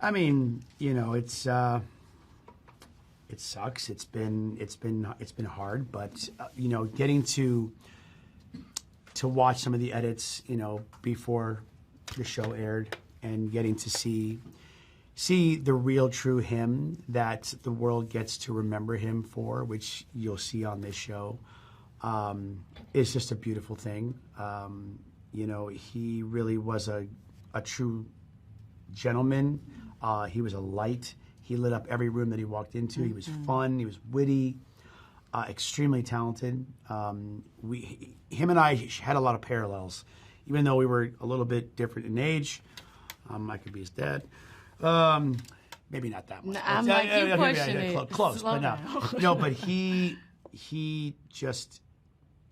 I mean, you know, it sucks. It's been hard, but you know, getting to watch some of the edits, you know, before the show aired, and getting to see the real, true him that the world gets to remember him for, which you'll see on this show, is just a beautiful thing. You know, he really was a true gentleman. He was a light. He lit up every room that he walked into. He was fun. He was witty. Extremely talented. Him and I had a lot of parallels, even though we were a little bit different in age. I could be his dad. Maybe not that much. No, I'm like, you pushing it. Close, but no. No, but he just,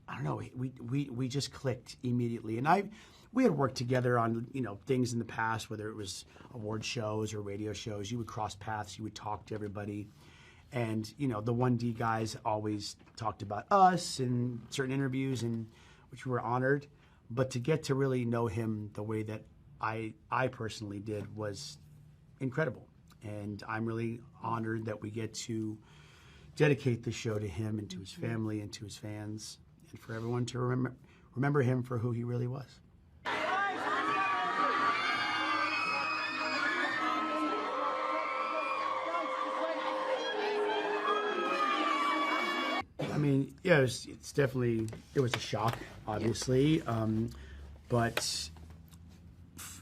I don't know, we just clicked immediately. And we had worked together on, you know, things in the past, whether it was award shows or radio shows. You would cross paths, you would talk to everybody. And, you know, the 1D guys always talked about us in certain interviews, and which we were honored. But to get to really know him the way that I personally did was incredible. And I'm really honored that we get to dedicate the show to him and to his family and to his fans, and for everyone to remember him for who he really was. I mean, yeah, it was a shock, obviously, but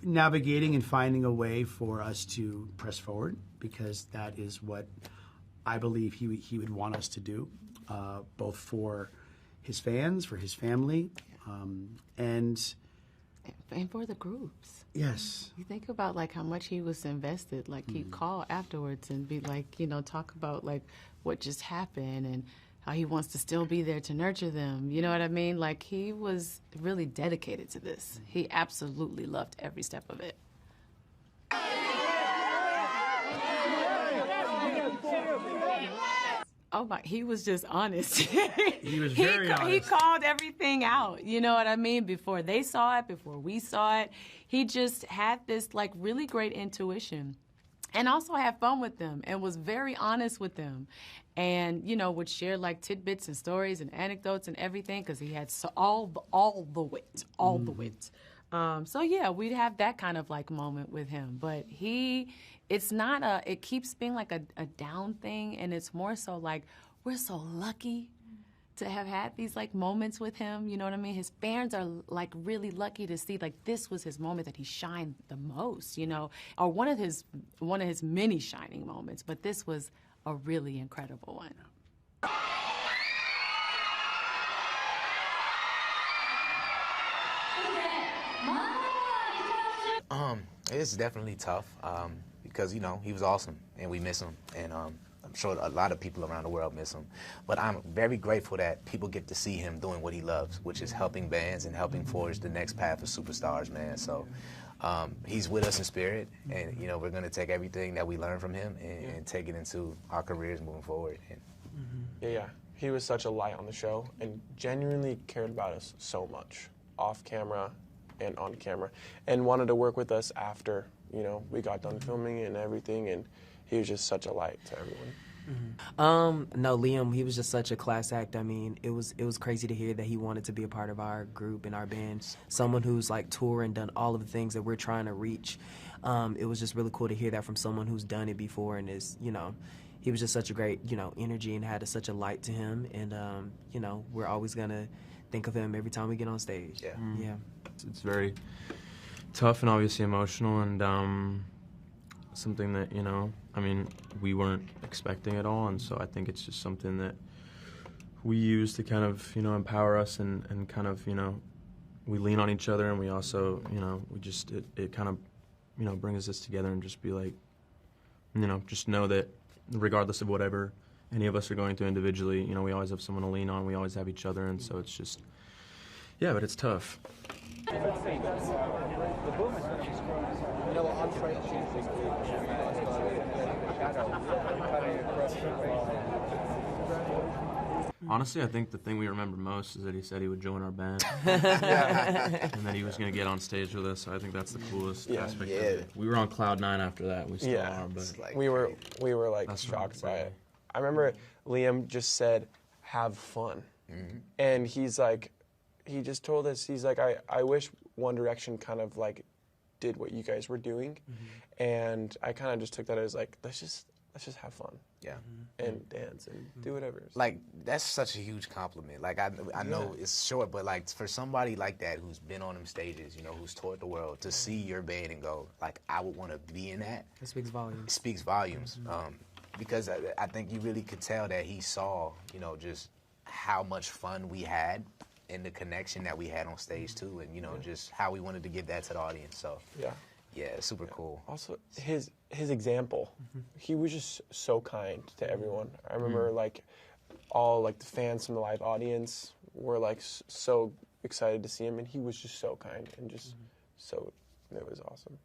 navigating and finding a way for us to press forward, because that is what I believe he would want us to do, both for his fans, for his family, and for the groups. Yes. You think about like how much he was invested. Like he'd call afterwards and be like, you know, talk about like what just happened and how he wants to still be there to nurture them. You know what I mean? Like he was really dedicated to this. He absolutely loved every step of it. Oh my, he was just honest. He was very honest. He called everything out, you know what I mean? Before they saw it, before we saw it. He just had this like really great intuition. And also had fun with them and was very honest with them. And, you know, would share like tidbits and stories and anecdotes and everything, because he had all the wit. So yeah, we'd have that kind of like moment with him. But it's not it keeps being like a down thing, and it's more so like we're so lucky to have had these like moments with him, you know what I mean? His fans are like really lucky to see like this was his moment that he shined the most, you know, or one of his many shining moments, but this was a really incredible one. It's definitely tough because, you know, he was awesome and we miss him, and I'm sure a lot of people around the world miss him. But I'm very grateful that people get to see him doing what he loves, which is helping bands and helping forge the next path of superstars, man. So he's with us in spirit, and, you know, we're going to take everything that we learned from him and take it into our careers moving forward. And Yeah. He was such a light on the show and genuinely cared about us so much, off camera and on camera, and wanted to work with us after, you know, we got done filming and everything, and he was just such a light to everyone. No, Liam, he was just such a class act. I mean, it was crazy to hear that he wanted to be a part of our group and our band. Someone who's like touring, done all of the things that we're trying to reach. It was just really cool to hear that from someone who's done it before, and is, you know, he was just such a great, you know, energy and had such a light to him. And, you know, we're always going to think of him every time we get on stage. Yeah. Yeah. It's very tough and obviously emotional, and something that, you know, I mean, we weren't expecting at all, and so I think it's just something that we use to kind of, you know, empower us and kind of, you know, we lean on each other, and we also, you know, it kind of, you know, brings us together and just be like, you know, just know that regardless of whatever any of us are going through individually, you know, we always have someone to lean on, we always have each other, and so it's just, yeah, but it's tough. Honestly, I think the thing we remember most is that he said he would join our band, and that he was going to get on stage with us. So I think that's the coolest aspect of it. We were on cloud 9 after that. We still are, but like we were like That's shocked right. by it. I remember Liam just said, "Have fun," and he's like, he just told us, he's like, I wish One Direction kind of like did what you guys were doing, and I kind of just took that as like, let's just have fun. Yeah. And dance and do whatever. Like, that's such a huge compliment. Like, I know it's short, but like for somebody like that who's been on them stages, you know, who's toured the world, to see your band and go, like, I would want to be in that. It speaks volumes. It speaks volumes. Because I think you really could tell that he saw, you know, just how much fun we had and the connection that we had on stage too, and, you know, just how we wanted to give that to the audience. So, yeah, it's super cool. Also, his example, he was just so kind to everyone. I remember like all like the fans from the live audience were like so excited to see him, and he was just so kind and just so, it was awesome.